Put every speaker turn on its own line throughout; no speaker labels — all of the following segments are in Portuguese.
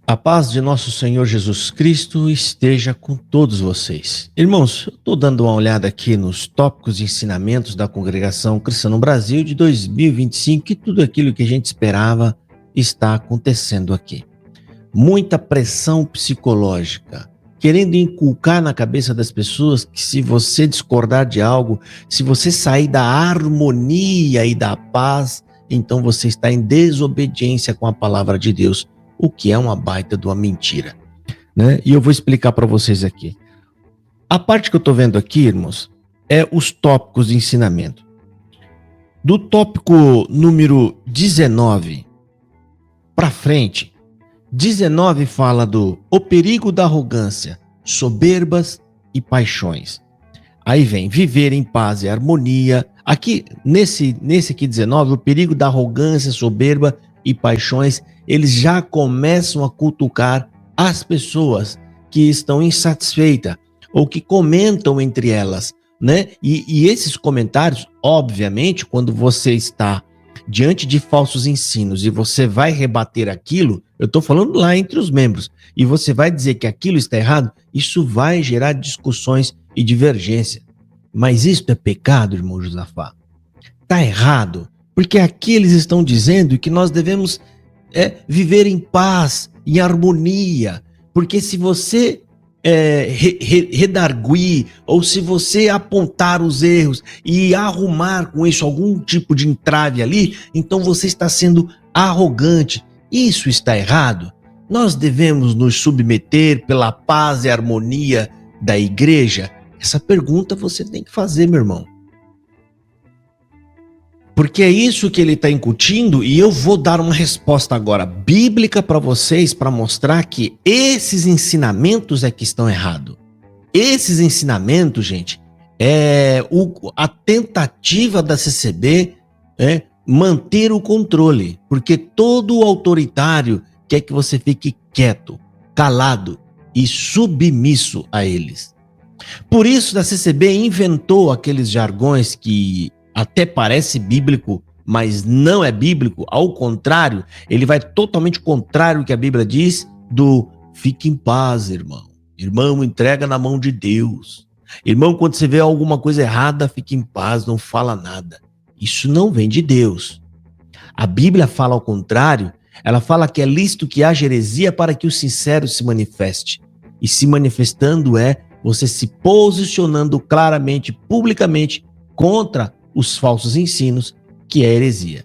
A paz de nosso Senhor Jesus Cristo esteja com todos vocês. Irmãos, eu estou dando uma olhada aqui nos tópicos e ensinamentos da Congregação Cristã no Brasil de 2025 e tudo aquilo que a gente esperava está acontecendo aqui. Muita pressão psicológica, querendo inculcar na cabeça das pessoas que se você discordar de algo, se você sair da harmonia e da paz, então você está em desobediência com a palavra de Deus. O que é uma baita de uma mentira, né? E eu vou explicar para vocês aqui. A parte que eu estou vendo aqui, irmãos, é os tópicos de ensinamento. Do tópico número 19 para frente, 19 fala do o perigo da arrogância, soberbas e paixões. Aí vem viver em paz e harmonia. Aqui, nesse aqui 19, o perigo da arrogância, soberba e paixões, eles já começam a cutucar as pessoas que estão insatisfeitas ou que comentam entre elas, né? E esses comentários, obviamente, quando você está diante de falsos ensinos e você vai rebater aquilo, eu estou falando lá entre os membros, e você vai dizer que aquilo está errado, isso vai gerar discussões e divergência. Mas isso é pecado, irmão Josafá? Está errado, porque aqui eles estão dizendo que nós devemos viver em paz, em harmonia, porque se você redarguir, ou se você apontar os erros e arrumar com isso algum tipo de entrave ali, então você está sendo arrogante. Isso está errado. Nós devemos nos submeter pela paz e harmonia da igreja? Essa pergunta você tem que fazer, meu irmão. Porque é isso que ele está incutindo, e eu vou dar uma resposta agora bíblica para vocês, para mostrar que esses ensinamentos é que estão errados. Esses ensinamentos, gente, a tentativa da CCB é manter o controle, porque todo autoritário quer que você fique quieto, calado e submisso a eles. Por isso, a CCB inventou aqueles jargões que até parece bíblico, mas não é bíblico. Ao contrário, ele vai totalmente contrário ao que a Bíblia diz do fique em paz, irmão. Irmão, entrega na mão de Deus. Irmão, quando você vê alguma coisa errada, fique em paz, não fala nada. Isso não vem de Deus. A Bíblia fala ao contrário. Ela fala que é lícito que haja heresia para que o sincero se manifeste. E se manifestando você se posicionando claramente, publicamente, contra os falsos ensinos, que é heresia.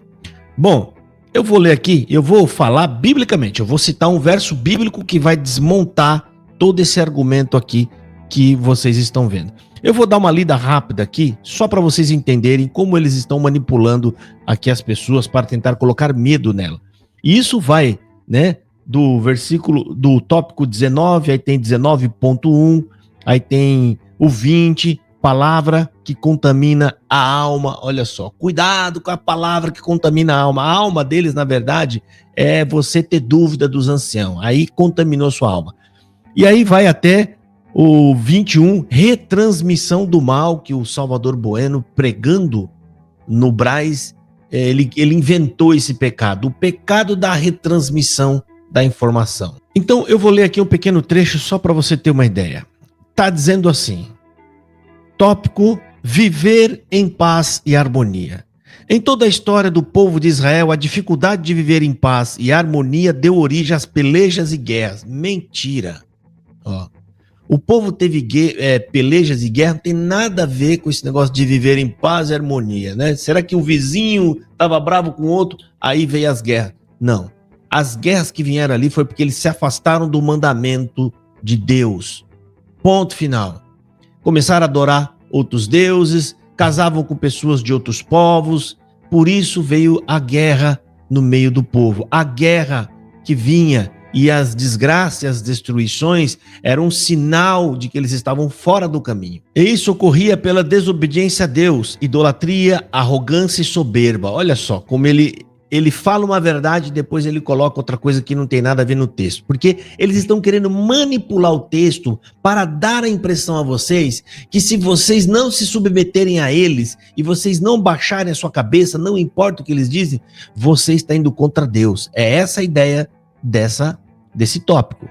Bom, eu vou ler aqui, eu vou falar biblicamente, eu vou citar um verso bíblico que vai desmontar todo esse argumento aqui que vocês estão vendo. Eu vou dar uma lida rápida aqui, só para vocês entenderem como eles estão manipulando aqui as pessoas para tentar colocar medo nela. E isso vai, né, do tópico 19, aí tem 19.1, aí tem o 20, palavra que contamina a alma. Olha só, cuidado com a palavra que contamina a alma. A alma deles, na verdade, é você ter dúvida dos anciãos. Aí contaminou sua alma. E aí vai até o 21, retransmissão do mal, que o Salvador Bueno, pregando no Braz, ele inventou esse pecado. O pecado da retransmissão da informação. Então, eu vou ler aqui um pequeno trecho só para você ter uma ideia. Está dizendo assim: tópico, viver em paz e harmonia. Em toda a história do povo de Israel, a dificuldade de viver em paz e harmonia deu origem às pelejas e guerras. Mentira. Ó, o povo teve pelejas e guerras, não tem nada a ver com esse negócio de viver em paz e harmonia, né? Será que o vizinho estava bravo com o outro, aí veio as guerras? Não. As guerras que vieram ali foi porque eles se afastaram do mandamento de Deus. Ponto final. Começaram a adorar outros deuses, casavam com pessoas de outros povos, por isso veio a guerra no meio do povo. A guerra que vinha e as desgraças, as destruições eram um sinal de que eles estavam fora do caminho. E isso ocorria pela desobediência a Deus, idolatria, arrogância e soberba. Olha só como ele fala uma verdade e depois ele coloca outra coisa que não tem nada a ver no texto. Porque eles estão querendo manipular o texto para dar a impressão a vocês que se vocês não se submeterem a eles e vocês não baixarem a sua cabeça, não importa o que eles dizem, você está indo contra Deus. É essa a ideia dessa desse tópico.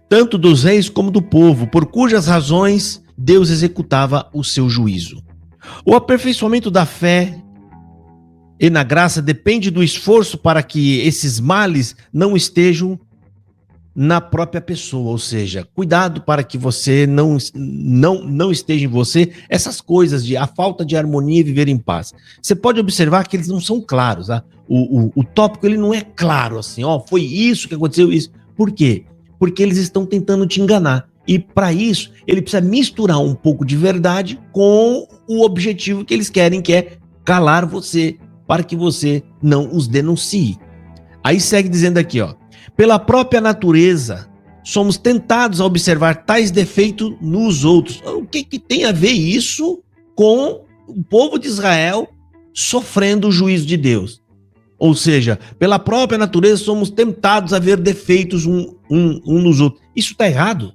Tanto dos reis como do povo, por cujas razões Deus executava o seu juízo. O aperfeiçoamento da fé e na graça depende do esforço para que esses males não estejam na própria pessoa, ou seja, cuidado para que você não esteja em você essas coisas de a falta de harmonia e viver em paz. Você pode observar que eles não são claros, tá? O tópico ele não é claro assim, foi isso que aconteceu, isso. Por quê? Porque eles estão tentando te enganar. E para isso, ele precisa misturar um pouco de verdade com o objetivo que eles querem, que é calar você, para que você não os denuncie. Aí segue dizendo aqui, pela própria natureza, somos tentados a observar tais defeitos nos outros. O que tem a ver isso com o povo de Israel sofrendo o juízo de Deus? Ou seja, pela própria natureza, somos tentados a ver defeitos um nos outros. Isso está errado.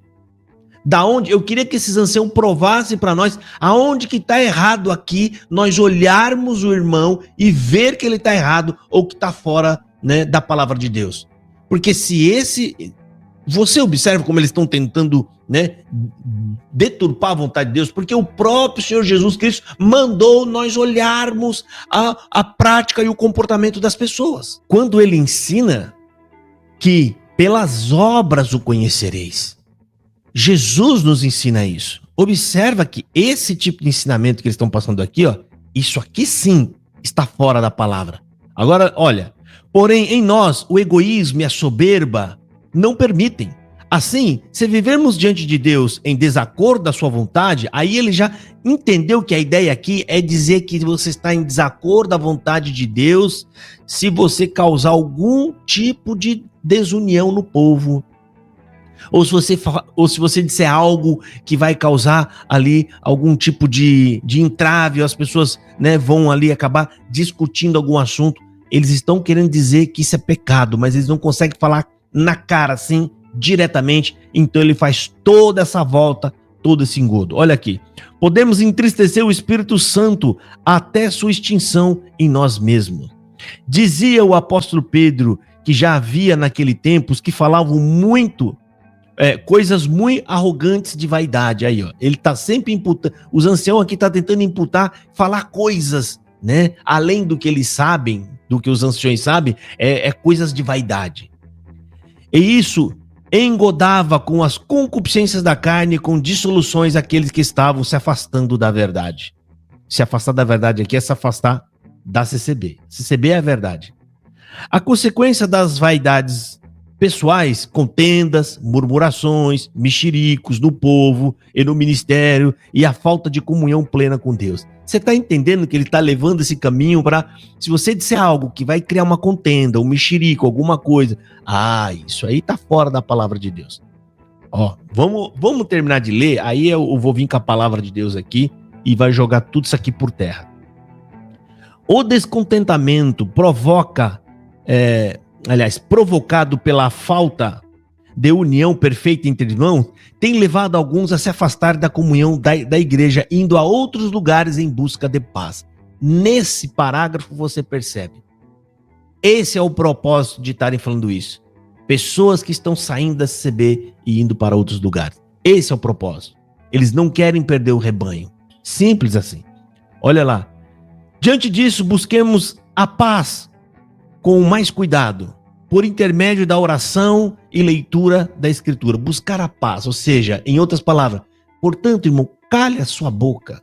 Da onde? Eu queria que esses anciãos provassem para nós aonde que está errado aqui, nós olharmos o irmão e ver que ele está errado ou que está fora, né, da palavra de Deus. Porque você observa como eles estão tentando, né, deturpar a vontade de Deus, porque o próprio Senhor Jesus Cristo mandou nós olharmos a prática e o comportamento das pessoas. Quando ele ensina que pelas obras o conhecereis, Jesus nos ensina isso. Observa que esse tipo de ensinamento que eles estão passando aqui, isso aqui sim está fora da palavra. Agora, olha, porém em nós o egoísmo e a soberba não permitem. Assim, se vivermos diante de Deus em desacordo da sua vontade, aí ele já entendeu que a ideia aqui é dizer que você está em desacordo da vontade de Deus se você causar algum tipo de desunião no povo. Ou se você disser algo que vai causar ali algum tipo de entrave, as pessoas, né, vão ali acabar discutindo algum assunto. Eles estão querendo dizer que isso é pecado, mas eles não conseguem falar na cara assim, diretamente. Então ele faz toda essa volta, todo esse engodo. Olha aqui. Podemos entristecer o Espírito Santo até sua extinção em nós mesmos. Dizia o apóstolo Pedro que já havia naquele tempo os que falavam muito coisas muito arrogantes de vaidade. Aí, ele tá sempre imputando, os anciãos aqui tá tentando imputar, falar coisas, né, além do que eles sabem, do que os anciões sabem, coisas de vaidade. E isso engodava com as concupiscências da carne, com dissoluções aqueles que estavam se afastando da verdade. Se afastar da verdade aqui é se afastar da CCB. CCB é a verdade. A consequência das vaidades pessoais, contendas, murmurações, mexericos no povo e no ministério e a falta de comunhão plena com Deus. Você está entendendo que ele está levando esse caminho para, se você disser algo que vai criar uma contenda, um mexerico, alguma coisa, isso aí está fora da palavra de Deus. Vamos terminar de ler, aí eu vou vir com a palavra de Deus aqui e vai jogar tudo isso aqui por terra. O descontentamento provocado pela falta de união perfeita entre irmãos, tem levado alguns a se afastar da comunhão da igreja, indo a outros lugares em busca de paz. Nesse parágrafo você percebe. Esse é o propósito de estarem falando isso. Pessoas que estão saindo da CCB e indo para outros lugares. Esse é o propósito. Eles não querem perder o rebanho. Simples assim. Olha lá. Diante disso, busquemos a paz com mais cuidado, por intermédio da oração e leitura da Escritura. Buscar a paz, ou seja, em outras palavras, portanto, irmão, cale a sua boca.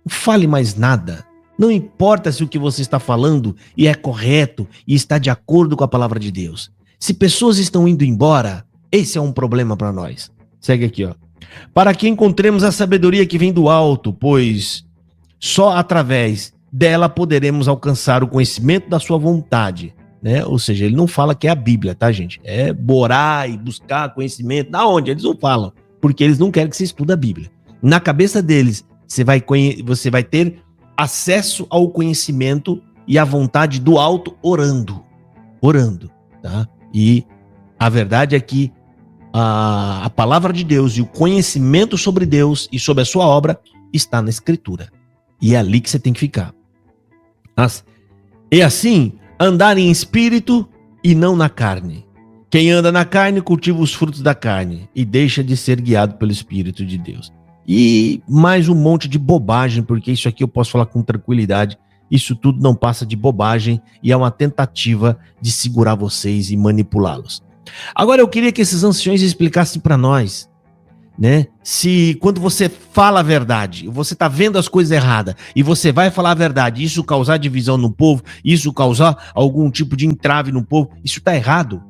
Não fale mais nada. Não importa se o que você está falando é correto e está de acordo com a palavra de Deus. Se pessoas estão indo embora, esse é um problema para nós. Segue aqui, Para que encontremos a sabedoria que vem do alto, pois só através dela poderemos alcançar o conhecimento da sua vontade, né? Ou seja, ele não fala que é a Bíblia, tá, gente? É orar e buscar conhecimento. Da onde? Eles não falam, porque eles não querem que você estude a Bíblia. Na cabeça deles, você vai ter acesso ao conhecimento e à vontade do alto orando, tá? E a verdade é que a palavra de Deus e o conhecimento sobre Deus e sobre a sua obra está na Escritura. E é ali que você tem que ficar. E assim, andar em espírito e não na carne. Quem anda na carne cultiva os frutos da carne e deixa de ser guiado pelo Espírito de Deus. E mais um monte de bobagem, porque isso aqui eu posso falar com tranquilidade. Isso tudo não passa de bobagem e é uma tentativa de segurar vocês e manipulá-los. Agora eu queria que esses anciões explicassem para nós, né? Se quando você fala a verdade, você está vendo as coisas erradas e você vai falar a verdade, isso causar divisão no povo, isso causar algum tipo de entrave no povo, isso está errado.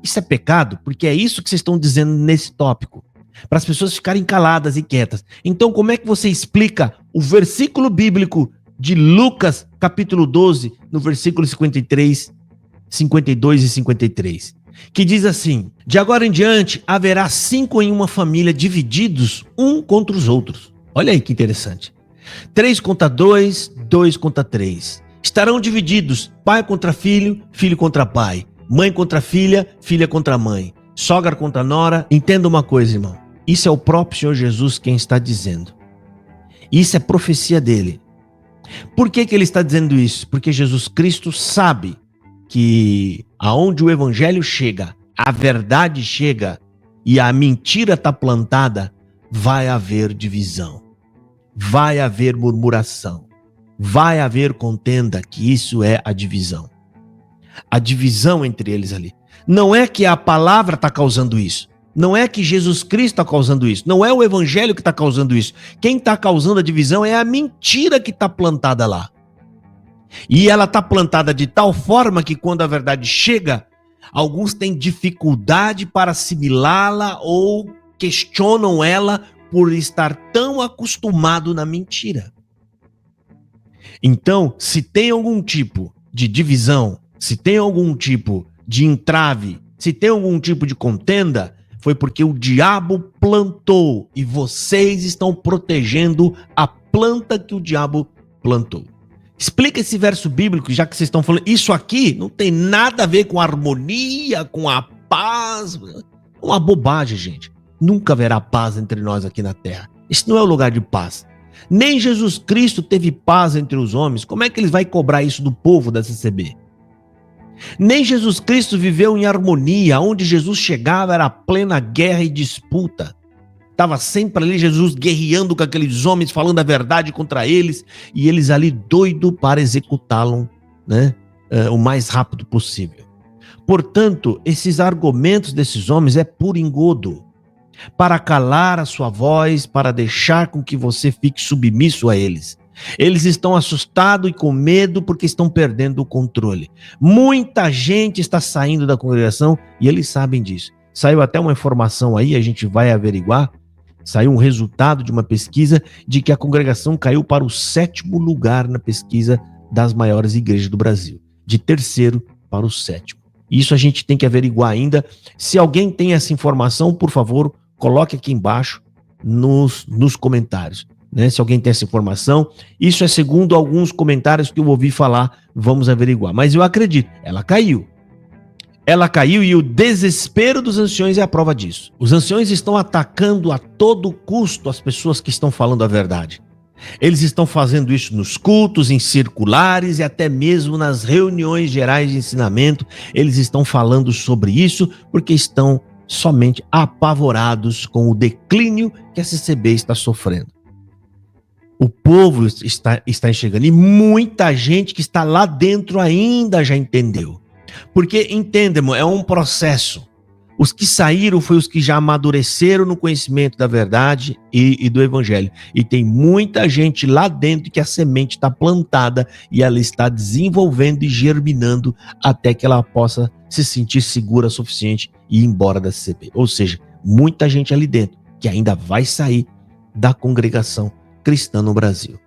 Isso é pecado, porque é isso que vocês estão dizendo nesse tópico, para as pessoas ficarem caladas e quietas. Então, como é que você explica o versículo bíblico de Lucas, capítulo 12, no versículo 53, 52 e 53, que diz assim: de agora em diante haverá 5 em uma família divididos um contra os outros. Olha aí que interessante. 3 contra 2, 2 contra 3. Estarão divididos pai contra filho, filho contra pai, mãe contra filha, filha contra mãe, sogra contra nora. Entenda uma coisa, irmão. Isso é o próprio Senhor Jesus quem está dizendo. Isso é profecia dele. Por que ele está dizendo isso? Porque Jesus Cristo sabe que aonde o evangelho chega, a verdade chega e a mentira está plantada, vai haver divisão, vai haver murmuração, vai haver contenda, que isso é a divisão. A divisão entre eles ali. Não é que a palavra está causando isso. Não é que Jesus Cristo está causando isso. Não é o evangelho que está causando isso. Quem está causando a divisão é a mentira que está plantada lá. E ela está plantada de tal forma que quando a verdade chega, alguns têm dificuldade para assimilá-la ou questionam ela por estar tão acostumado na mentira. Então, se tem algum tipo de divisão, se tem algum tipo de entrave, se tem algum tipo de contenda, foi porque o diabo plantou e vocês estão protegendo a planta que o diabo plantou. Explica esse verso bíblico, já que vocês estão falando. Isso aqui não tem nada a ver com a harmonia, com a paz. É uma bobagem, gente. Nunca haverá paz entre nós aqui na terra. Isso não é o lugar de paz. Nem Jesus Cristo teve paz entre os homens. Como é que ele vai cobrar isso do povo da CCB? Nem Jesus Cristo viveu em harmonia. Onde Jesus chegava era plena guerra e disputa. Estava sempre ali Jesus guerreando com aqueles homens, falando a verdade contra eles, e eles ali doido para executá-lo, né, o mais rápido possível. Portanto, esses argumentos desses homens é puro engodo, para calar a sua voz, para deixar com que você fique submisso a eles. Eles estão assustados e com medo porque estão perdendo o controle. Muita gente está saindo da congregação e eles sabem disso. Saiu até uma informação aí, a gente vai averiguar. Saiu um resultado de uma pesquisa de que a congregação caiu para o 7º lugar na pesquisa das maiores igrejas do Brasil. De 3º para o 7º. Isso a gente tem que averiguar ainda. Se alguém tem essa informação, por favor, coloque aqui embaixo nos comentários. Né? Se alguém tem essa informação, isso é segundo alguns comentários que eu ouvi falar, vamos averiguar. Mas eu acredito, ela caiu. Ela caiu e o desespero dos anciões é a prova disso. Os anciões estão atacando a todo custo as pessoas que estão falando a verdade. Eles estão fazendo isso nos cultos, em circulares e até mesmo nas reuniões gerais de ensinamento. Eles estão falando sobre isso porque estão somente apavorados com o declínio que a CCB está sofrendo. O povo está enxergando e muita gente que está lá dentro ainda já entendeu. Porque, entendam, é um processo. Os que saíram foi os que já amadureceram no conhecimento da verdade e do evangelho. E tem muita gente lá dentro que a semente está plantada e ela está desenvolvendo e germinando até que ela possa se sentir segura o suficiente e ir embora da CCB. Ou seja, muita gente ali dentro que ainda vai sair da congregação cristã no Brasil.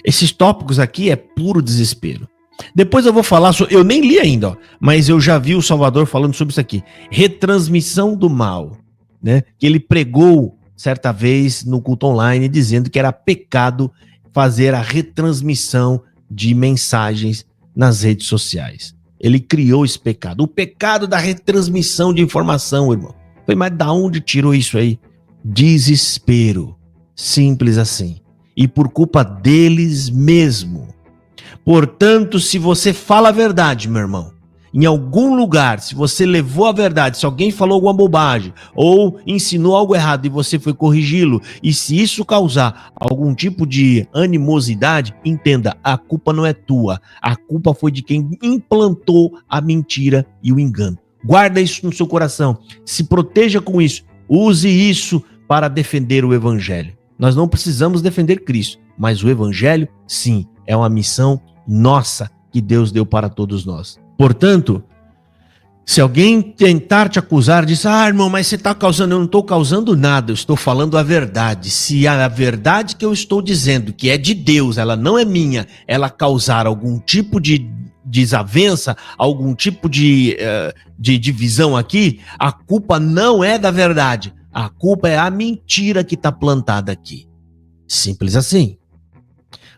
Esses tópicos aqui é puro desespero. Depois eu vou falar sobre, eu nem li ainda, ó, mas eu já vi o Salvador falando sobre isso aqui, retransmissão do mal, né? Que ele pregou certa vez no culto online dizendo que era pecado fazer a retransmissão de mensagens nas redes sociais. Ele criou esse pecado, o pecado da retransmissão de informação, irmão. Falei, mas da onde tirou isso aí? Desespero, simples assim, e por culpa deles mesmo. Portanto, se você fala a verdade, meu irmão, em algum lugar, se você levou a verdade, se alguém falou alguma bobagem ou ensinou algo errado e você foi corrigi-lo, e se isso causar algum tipo de animosidade, entenda, a culpa não é tua, a culpa foi de quem implantou a mentira e o engano. Guarda isso no seu coração, se proteja com isso, use isso para defender o evangelho. Nós não precisamos defender Cristo, mas o evangelho, sim, é uma missão nossa que Deus deu para todos nós. Portanto, se alguém tentar te acusar, diz, irmão, mas você está causando, eu não estou causando nada, eu estou falando a verdade. Se a verdade que eu estou dizendo, que é de Deus, ela não é minha, ela causar algum tipo de desavença, algum tipo de divisão aqui, a culpa não é da verdade, a culpa é a mentira que está plantada aqui. Simples assim.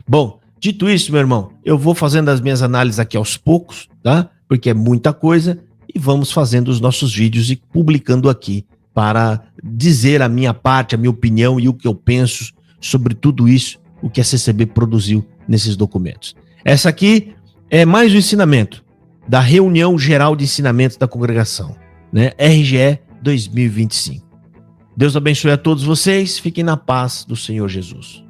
Bom, dito isso, meu irmão, eu vou fazendo as minhas análises aqui aos poucos, tá? Porque é muita coisa e vamos fazendo os nossos vídeos e publicando aqui para dizer a minha parte, a minha opinião e o que eu penso sobre tudo isso, o que a CCB produziu nesses documentos. Essa aqui é mais um ensinamento da Reunião Geral de Ensinamentos da Congregação, né? RGE 2025. Deus abençoe a todos vocês, fiquem na paz do Senhor Jesus.